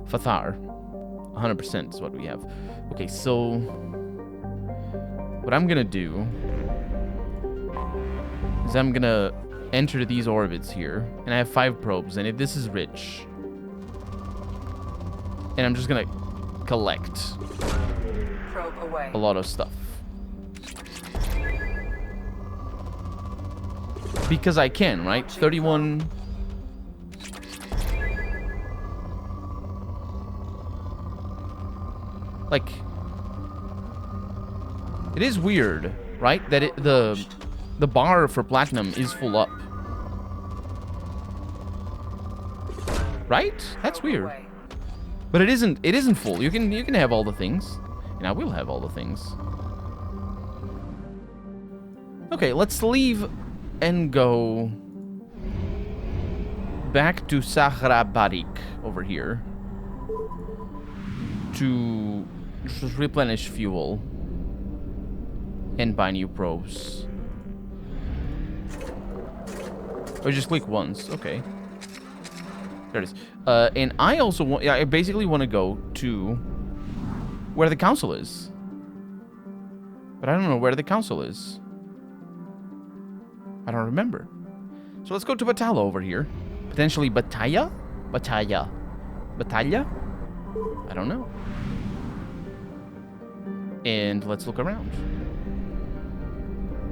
Fathar. 100% is what we have. Okay, so what I'm gonna do is I'm gonna enter these orbits here, and I have 5 probes, and this is rich. And I'm just gonna collect Probe away. a lot of stuff. Because I can, right? 31... Like, it is weird, right? That the bar for platinum is full up. Right? That's weird. But it isn't full. You can have all the things. And I will have all the things. Okay, let's leave and go back to Sahrabarik over here to just replenish fuel and buy new probes. Or just click once. Okay. There it is. And I also want... Yeah, I basically want to go to where the council is. But I don't know where the council is. I don't remember. So let's go to Batalla over here. Potentially Battaglia? Battaglia? I don't know. And let's look around.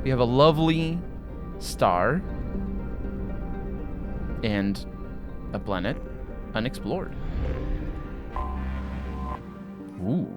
We have a lovely star and a planet unexplored. Ooh.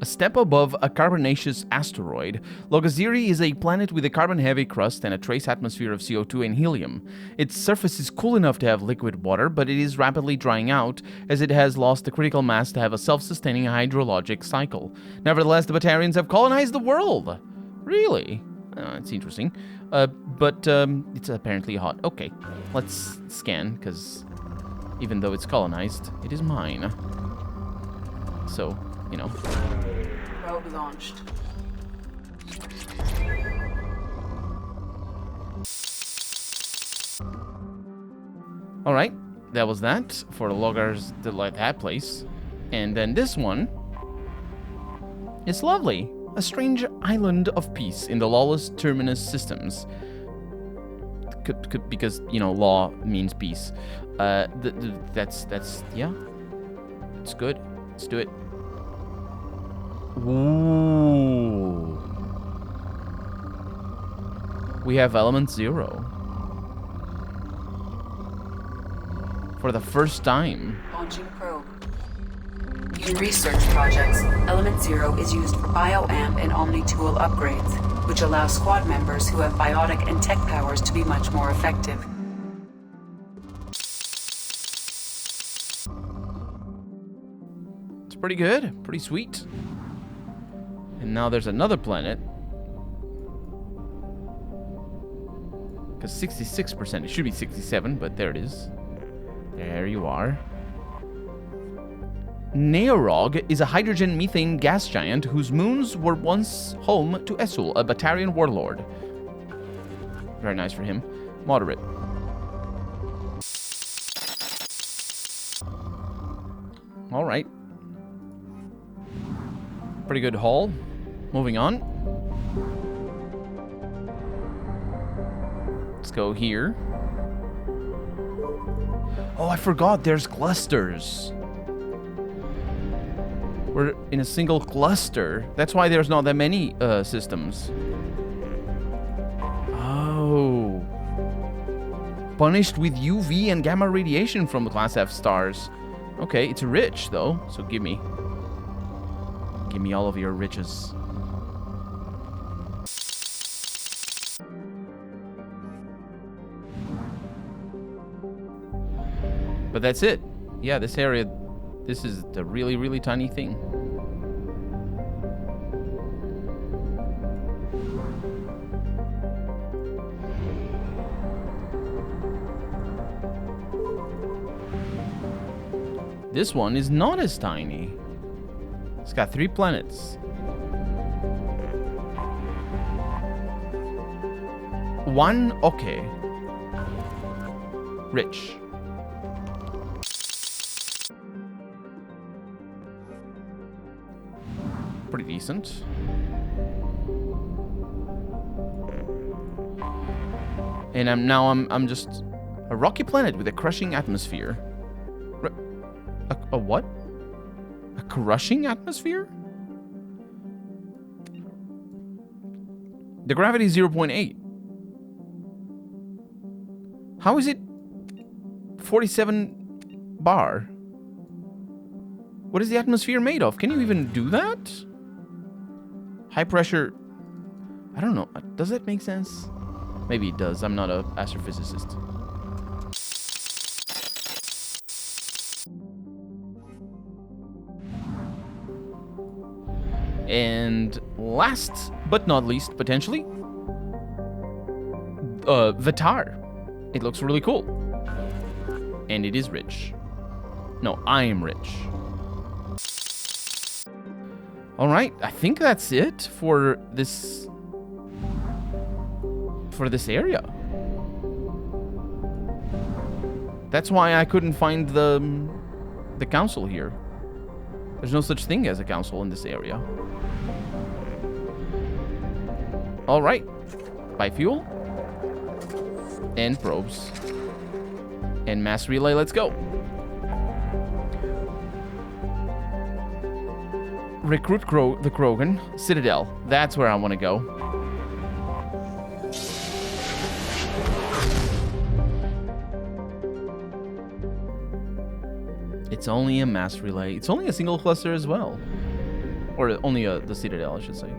A step above a carbonaceous asteroid, Logaziri is a planet with a carbon-heavy crust and a trace atmosphere of CO2 and helium. Its surface is cool enough to have liquid water, but it is rapidly drying out as it has lost the critical mass to have a self-sustaining hydrologic cycle. Nevertheless, the Batarians have colonized the world. Really? It's interesting. But it's apparently hot. Okay, let's scan, because even though it's colonized, it is mine. So, you know. Probe launched. Alright, that was that for the loggers that like that place. And then this one is lovely. A strange island of peace in the lawless terminus systems. Because, you know, law means peace. That's, yeah. It's good. Let's do it. Ooh. We have element 0. For the first time. Launching probe. In research projects, Element 0 is used for BioAmp and Omni-tool upgrades, which allow squad members who have biotic and tech powers to be much more effective. It's pretty good, pretty sweet. And now there's another planet. Because 66%, it should be 67, but there it is. There you are. Neorog is a hydrogen-methane gas giant whose moons were once home to Essul, a Batarian warlord. Very nice for him. Moderate. Alright. Pretty good haul. Moving on. Let's go here. Oh, I forgot there's clusters. We're in a single cluster. That's why there's not that many systems. Oh. Punished with UV and gamma radiation from the Class F stars. Okay, it's rich though, so give me all of your riches. But that's it. Yeah, this area, this is a really, really tiny thing. This one is not as tiny. It's got 3 planets. One, okay. Rich. pretty decent. And I'm just a rocky planet with a crushing atmosphere. A what? A crushing atmosphere? The gravity is 0.8. How is it 47 bar? What is the atmosphere made of? Can you even do that? High pressure. I don't know. Does that make sense? Maybe it does. I'm not an astrophysicist. And last but not least, potentially, Fathar. It looks really cool. And it is rich. No, I am rich. Alright, I think that's it for this area. That's why I couldn't find the council here. There's no such thing as a council in this area. Alright. Buy fuel. And probes. And mass relay, let's go. Recruit the Krogan. Citadel. That's where I want to go. It's only a mass relay. It's only a single cluster as well. Or only the Citadel, I should say.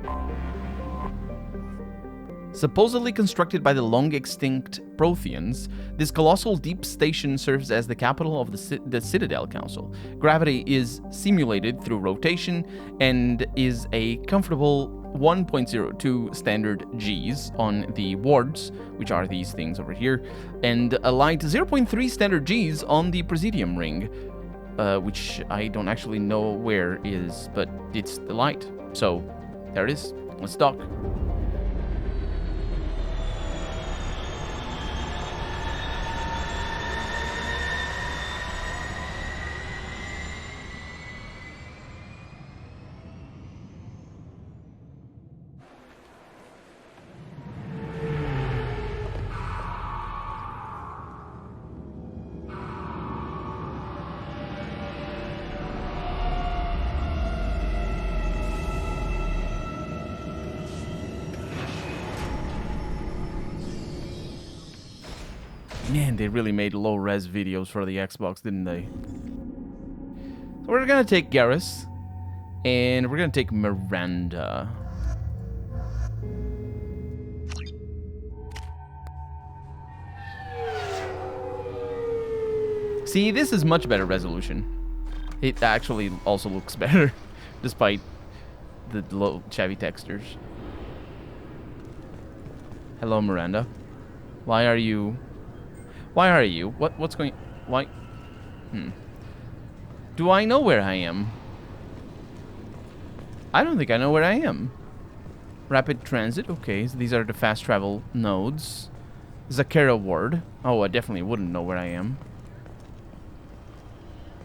Supposedly constructed by the long-extinct Protheans, this colossal deep station serves as the capital of the Citadel Council. Gravity is simulated through rotation and is a comfortable 1.02 standard Gs on the wards, which are these things over here, and a light 0.3 standard Gs on the Presidium ring, which I don't actually know where is, but it's the light. So, there it is. Let's dock. Man, they really made low-res videos for the Xbox, didn't they? So we're gonna take Garrus, and we're gonna take Miranda. See, this is much better resolution. It actually also looks better, despite the low shabby textures. Hello, Miranda. Why are you... What's going... Why? Do I know where I am? I don't think I know where I am. Rapid transit. Okay, so these are the fast travel nodes. Zakera ward. Oh, I definitely wouldn't know where I am.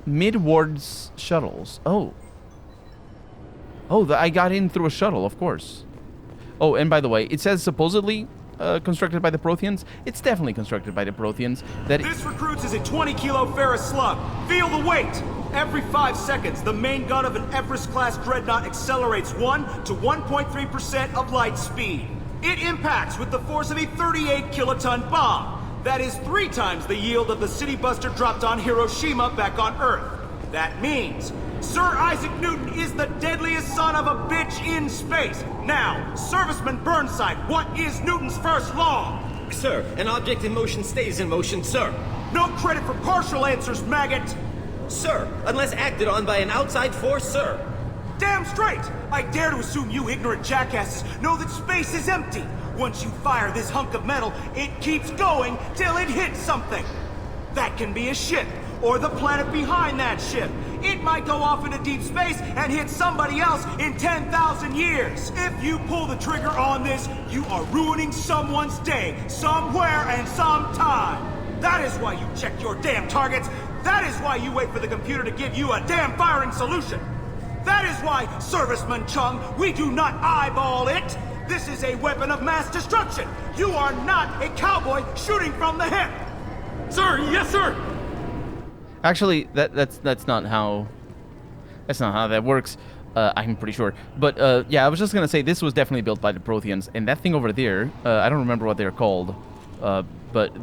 Mid-wards shuttles. Oh. Oh, I got in through a shuttle, of course. Oh, and by the way, it says supposedly... constructed by the Protheans. It's definitely constructed by the Protheans. This recruits is a 20-kilo ferrous slug. Feel the weight! Every 5 seconds, the main gun of an Everest-class dreadnought accelerates 1 to 1.3% of light speed. It impacts with the force of a 38-kiloton bomb. That is 3 times the yield of the city buster dropped on Hiroshima back on Earth. That means Sir Isaac Newton is the deadliest son of a bitch in space. Now, Serviceman Burnside, what is Newton's first law? Sir, an object in motion stays in motion, sir. No credit for partial answers, maggot! Sir, unless acted on by an outside force, sir. Damn straight! I dare to assume you ignorant jackasses know that space is empty. Once you fire this hunk of metal, it keeps going till it hits something. That can be a ship, or the planet behind that ship. It might go off into deep space and hit somebody else in 10,000 years. If you pull the trigger on this, you are ruining someone's day, somewhere and sometime. That is why you check your damn targets. That is why you wait for the computer to give you a damn firing solution. That is why, Serviceman Chung, we do not eyeball it. This is a weapon of mass destruction. You are not a cowboy shooting from the hip. Sir, yes, sir. Actually, that's not how that works. I'm pretty sure. But yeah, I was just gonna say this was definitely built by the Protheans, and that thing over there, I don't remember what they're called, but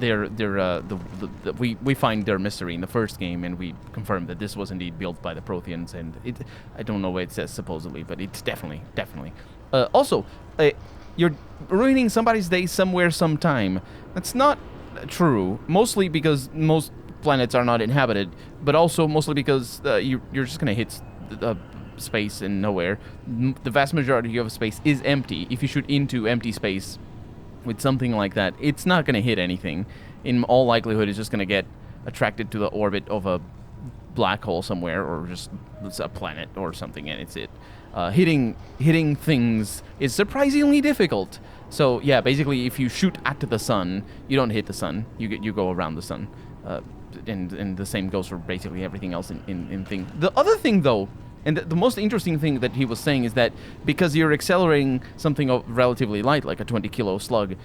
we find their mystery in the first game, and we confirm that this was indeed built by the Protheans, and I don't know what it says supposedly, but it's definitely. Also, you're ruining somebody's day somewhere, sometime. That's not true. Mostly because most planets are not inhabited, but also mostly because you're just gonna hit space and nowhere. The vast majority of space is empty. If you shoot into empty space with something like that, it's not going to hit anything. In all likelihood, it's just going to get attracted to the orbit of a black hole somewhere, or just a planet or something, and it's it. Hitting things is surprisingly difficult. So yeah, basically, if you shoot at the sun, you don't hit the sun. You go around the sun, and the same goes for basically everything else in thing. The other thing, though. And the most interesting thing that he was saying is that because you're accelerating something of relatively light, like a 20-kilo slug,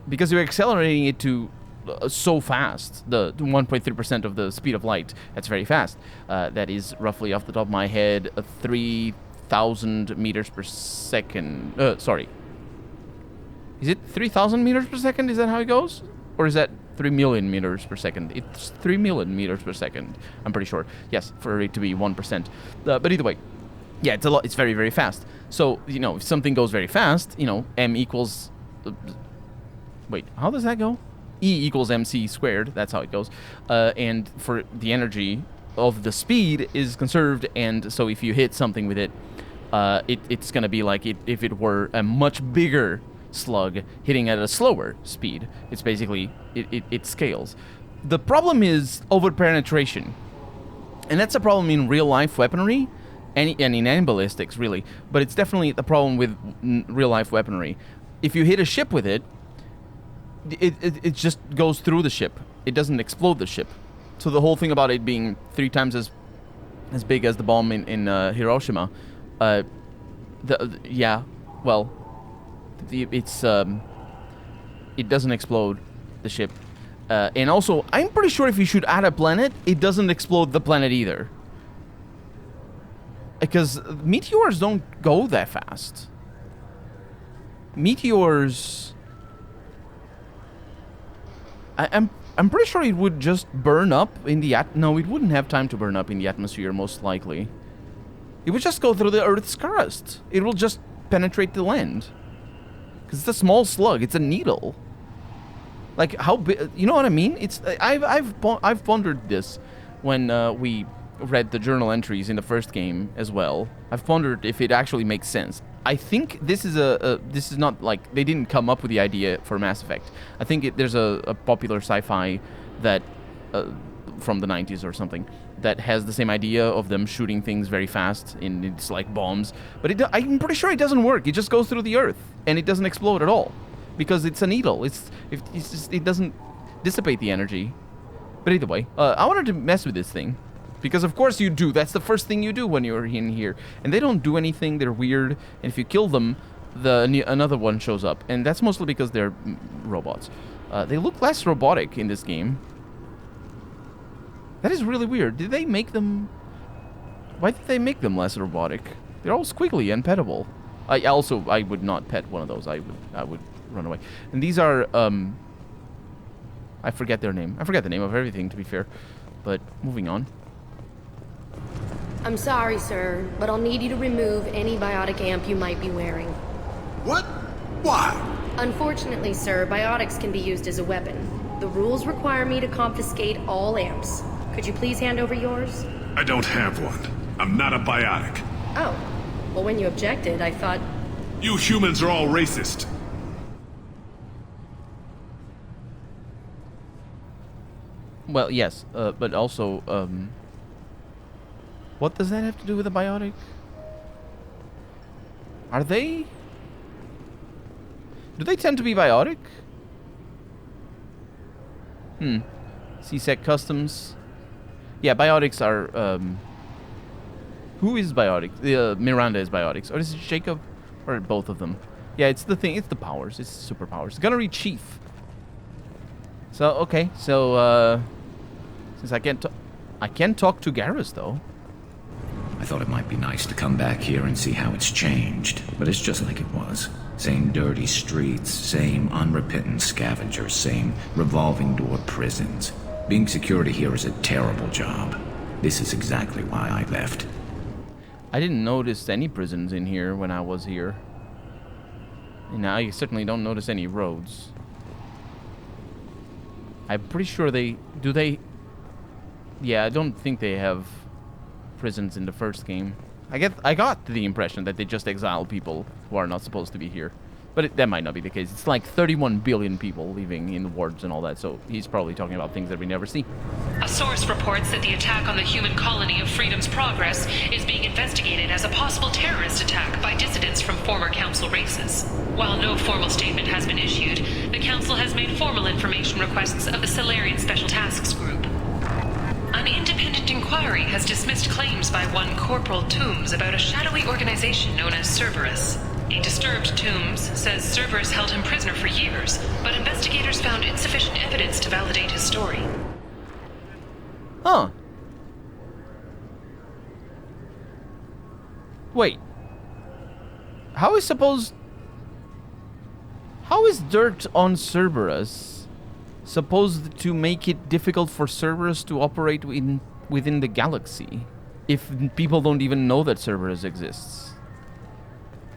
because you're accelerating it to so fast, the 1.3% of the speed of light, that's very fast. That is roughly, off the top of my head, 3,000 meters per second. Sorry. Is it 3,000 meters per second? Is that how it goes? Or is that 3 million meters per second? It's 3 million meters per second, I'm pretty sure. Yes, for it to be 1%. But either way, yeah, it's a lot. It's very, very fast. So, if something goes very fast, m equals... wait, how does that go? E equals mc squared. That's how it goes. And for the energy of the speed is conserved, and so if you hit something with it, it's going to be like if it were a much bigger slug hitting at a slower speed. It's basically it scales. The problem is over-penetration, and that's a problem in real-life weaponry and in ballistics, really, but it's definitely the problem with real-life weaponry. If you hit a ship with it, it just goes through the ship. It doesn't explode the ship. So the whole thing about it being 3 times as big as the bomb in Hiroshima, it doesn't explode the ship. And also, I'm pretty sure if you shoot at a planet, it doesn't explode the planet either. Because meteors don't go that fast. Meteors... I'm pretty sure it would just burn up in the no, it wouldn't have time to burn up in the atmosphere, most likely. It would just go through the Earth's crust. It will just penetrate the land. Because it's a small slug. It's a needle. Like, how big... You know what I mean? It's... I've pondered this when we read the journal entries in the first game as well. I've pondered if it actually makes sense. I think this is this is not like they didn't come up with the idea for Mass Effect. I think there's a popular sci-fi that from the 90s or something that has the same idea of them shooting things very fast and it's like bombs. But I'm pretty sure it doesn't work. It just goes through the Earth and it doesn't explode at all because it's a needle. It doesn't dissipate the energy. But either way, I wanted to mess with this thing. Because of course you do. That's the first thing you do when you're in here. And they don't do anything. They're weird. And if you kill them, another one shows up. And that's mostly because they're robots. They look less robotic in this game. That is really weird. Did they make them... Why did they make them less robotic? They're all squiggly and pettable. I would not pet one of those. I would run away. And these are... I forget their name. I forget the name of everything, to be fair. But moving on. I'm sorry, sir, but I'll need you to remove any biotic amp you might be wearing. What? Why? Unfortunately, sir, biotics can be used as a weapon. The rules require me to confiscate all amps. Could you please hand over yours? I don't have one. I'm not a biotic. Oh. Well, when you objected, I thought... You humans are all racist. Well, yes, but also, what does that have to do with a biotic? Are they... Do they tend to be biotic? CSEC Customs. Yeah, biotics are, Who is biotic? Miranda is biotics. Or is it Jacob? Or both of them? Yeah, it's the thing. It's the powers. It's superpowers. Gunnery Chief. So, okay. So, since I can't talk to Garrus, though. I thought it might be nice to come back here and see how it's changed, but it's just like it was. Same dirty streets, same unrepentant scavengers, same revolving door prisons. Being security here is a terrible job. This is exactly why I left. I didn't notice any prisons in here when I was here. And I certainly don't notice any roads. I'm pretty sure they... Do they... Yeah, I don't think they have prisons in the first game. I got the impression that they just exile people who are not supposed to be here. But that might not be the case. It's like 31 billion people living in wards and all that, so he's probably talking about things that we never see. A source reports that the attack on the human colony of Freedom's Progress is being investigated as a possible terrorist attack by dissidents from former Council races. While no formal statement has been issued, the Council has made formal information requests of the Salarian Special Tasks Group. An independent inquiry has dismissed claims by one Corporal Toombs about a shadowy organization known as Cerberus. A disturbed Toombs says Cerberus held him prisoner for years, but investigators found insufficient evidence to validate his story. Huh. Wait. How is dirt on Cerberus supposed to make it difficult for Cerberus to operate within the galaxy if people don't even know that Cerberus exists?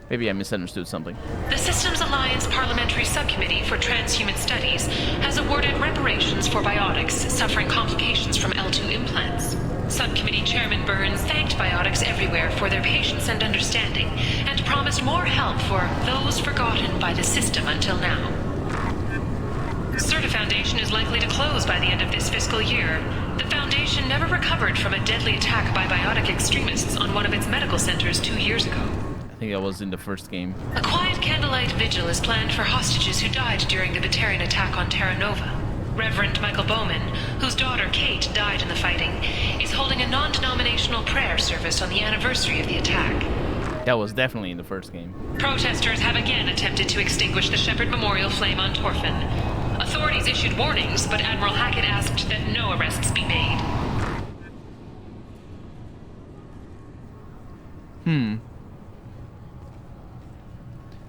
Maybe I misunderstood something. The Systems Alliance Parliamentary Subcommittee for Transhuman Studies has awarded reparations for biotics suffering complications from L2 implants. Subcommittee Chairman Burns thanked biotics everywhere for their patience and understanding, and promised more help for those forgotten by the system until now. Certa Foundation is likely to close by the end of this fiscal year. The Foundation never recovered from a deadly attack by biotic extremists on one of its medical centers 2 years ago. I think that was in the first game. A quiet candlelight vigil is planned for hostages who died during the Batarian attack on Terra Nova. Reverend Michael Bowman, whose daughter Kate died in the fighting, is holding a non-denominational prayer service on the anniversary of the attack. That was definitely in the first game. Protesters have again attempted to extinguish the Shepherd Memorial flame on Torfin. Authorities issued warnings, but Admiral Hackett asked that no arrests be made.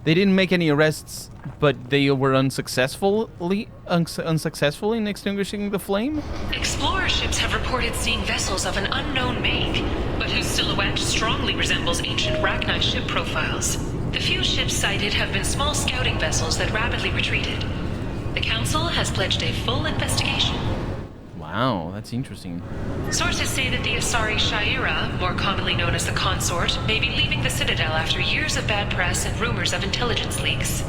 They didn't make any arrests, but they were unsuccessful in extinguishing the flame? Explorer ships have reported seeing vessels of an unknown make, but whose silhouette strongly resembles ancient Rachni ship profiles. The few ships sighted have been small scouting vessels that rapidly retreated. The Council has pledged a full investigation. Wow, that's interesting. Sources say that the Asari Shaira, more commonly known as the Consort, may be leaving the Citadel after years of bad press and rumors of intelligence leaks.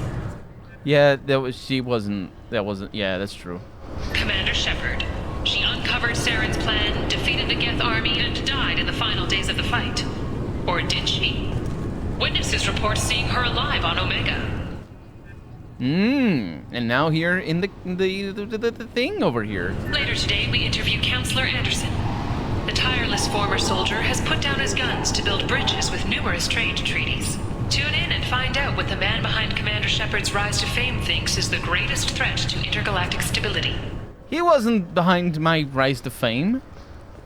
Yeah, yeah, that's true. Commander Shepard. She uncovered Saren's plan, defeated the Geth army, and died in the final days of the fight. Or did she? Witnesses report seeing her alive on Omega. And now here in the thing over here. Later today, we interview Counselor Anderson. The tireless former soldier has put down his guns to build bridges with numerous trade treaties. Tune in and find out what the man behind Commander Shepard's rise to fame thinks is the greatest threat to intergalactic stability. He wasn't behind my rise to fame.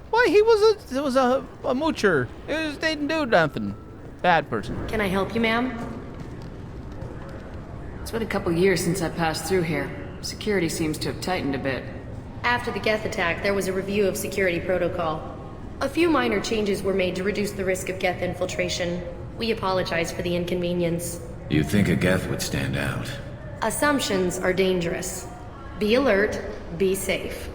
Why, he was a moocher. He didn't do nothing. Bad person. Can I help you, ma'am? It's been a couple years since I passed through here. Security seems to have tightened a bit. After the Geth attack, there was a review of security protocol. A few minor changes were made to reduce the risk of Geth infiltration. We apologize for the inconvenience. You'd think a Geth would stand out. Assumptions are dangerous. Be alert, be safe.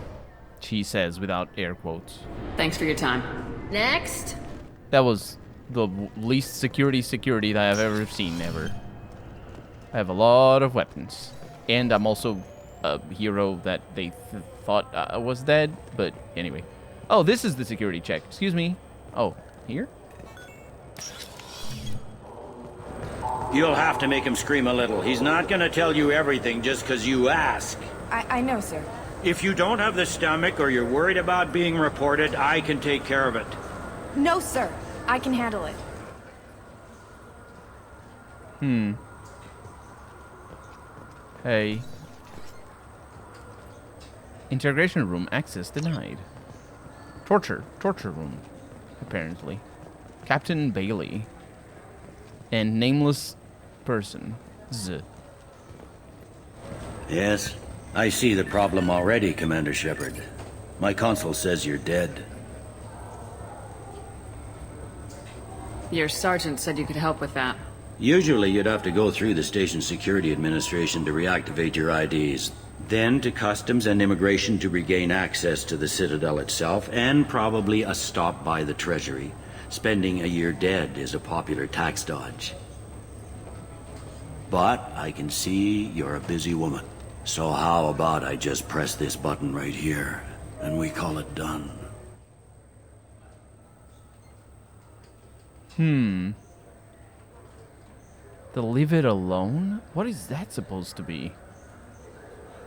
She says without air quotes. Thanks for your time. Next. That was the least security that I've ever seen, ever. I have a lot of weapons. And I'm also a hero that they thought was dead, but anyway. Oh, this is the security check. Excuse me. Oh, here? You'll have to make him scream a little. He's not gonna tell you everything just because you ask. I know, sir. If you don't have the stomach or you're worried about being reported, I can take care of it. No, sir. I can handle it. Hey. Integration room access denied. Torture room, apparently. Captain Bailey. And nameless person. Z. Yes, I see the problem already, Commander Shepard. My console says you're dead. Your sergeant said you could help with that. Usually you'd have to go through the station security administration to reactivate your IDs, then to customs and immigration to regain access to the Citadel itself, and probably a stop by the Treasury. Spending a year dead is a popular tax dodge. But I can see you're a busy woman. So how about I just press this button right here, and we call it done? The leave it alone? What is that supposed to be?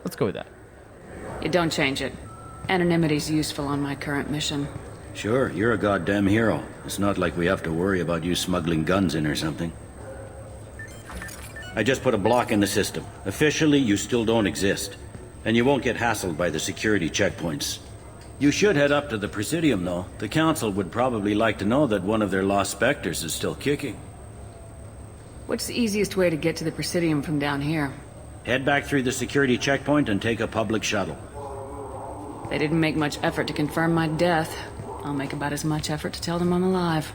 Let's go with that. You don't change it. Anonymity's useful on my current mission. Sure, you're a goddamn hero. It's not like we have to worry about you smuggling guns in or something. I just put a block in the system. Officially, you still don't exist. And you won't get hassled by the security checkpoints. You should head up to the Presidium, though. The Council would probably like to know that one of their lost specters is still kicking. What's the easiest way to get to the Presidium from down here? Head back through the security checkpoint and take a public shuttle. They didn't make much effort to confirm my death. I'll make about as much effort to tell them I'm alive.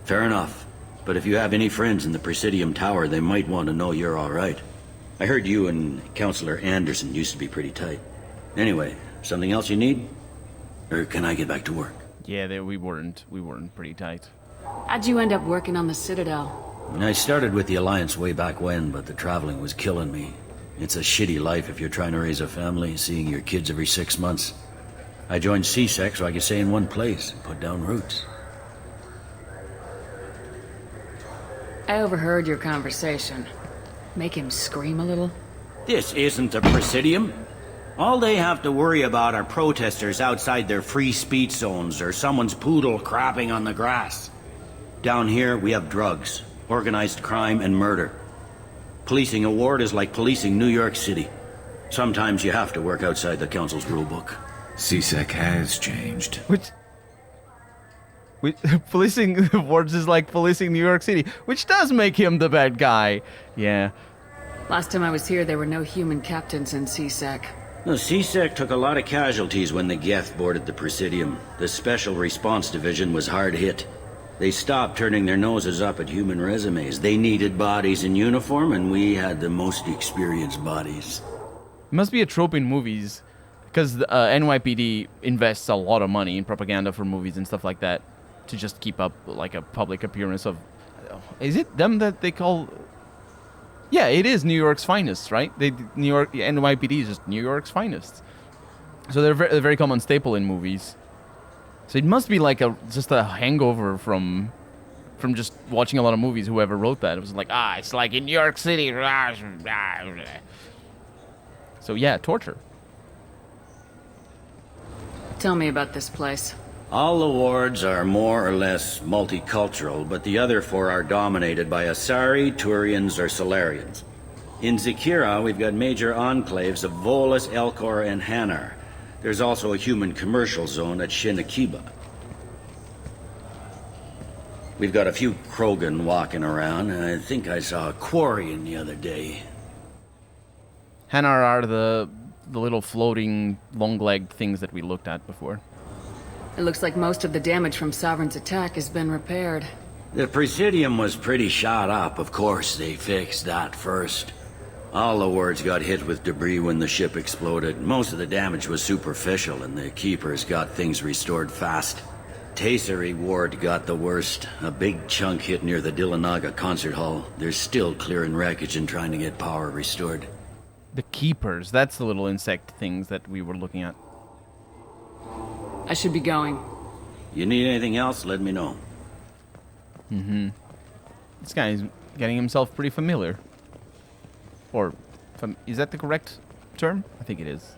Fair enough. But if you have any friends in the Presidium Tower, they might want to know you're all right. I heard you and Counselor Anderson used to be pretty tight. Anyway, something else you need? Or can I get back to work? Yeah, we weren't pretty tight. How'd you end up working on the Citadel? I started with the Alliance way back when, but the traveling was killing me. It's a shitty life if you're trying to raise a family, seeing your kids every 6 months. I joined CSEC so I could stay in one place and put down roots. I overheard your conversation. Make him scream a little? This isn't the Presidium. All they have to worry about are protesters outside their free speech zones or someone's poodle crapping on the grass. Down here, we have drugs, organized crime, and murder. Policing a ward is like policing New York City. Sometimes you have to work outside the Council's rulebook. CSEC has changed. Policing wards is like policing New York City, which does make him the bad guy. Yeah. Last time I was here, there were no human captains in CSEC. No, CSEC took a lot of casualties when the Geth boarded the Presidium. The Special Response Division was hard hit. They stopped turning their noses up at human resumes. They needed bodies in uniform, and we had the most experienced bodies. It must be a trope in movies, because NYPD invests a lot of money in propaganda for movies and stuff like that to just keep up like a public appearance of... Is it them that they call... Yeah, it is New York's finest, right? NYPD is just New York's finest. So they're a very common staple in movies. So it must be like just a hangover from just watching a lot of movies. Whoever wrote that, it was like, it's like in New York City. So yeah, torture. Tell me about this place. All the wards are more or less multicultural, but the other 4 are dominated by Asari, Turians, or Solarians. In Zakira, we've got major enclaves of Volus, Elcor, and Hanar. There's also a human commercial zone at Shinakiba. We've got a few Krogan walking around, and I think I saw a Quarian the other day. Hanar are the little floating, long-legged things that we looked at before. It looks like most of the damage from Sovereign's attack has been repaired. The Presidium was pretty shot up. Of course, they fixed that first. All the wards got hit with debris when the ship exploded. Most of the damage was superficial, and the Keepers got things restored fast. Tayseri ward got the worst. A big chunk hit near the Dillanaga concert hall. They're still clearing wreckage and trying to get power restored. The Keepers, that's the little insect things that we were looking at. I should be going. You need anything else, let me know. This guy is getting himself pretty familiar. Or, is that the correct term? I think it is.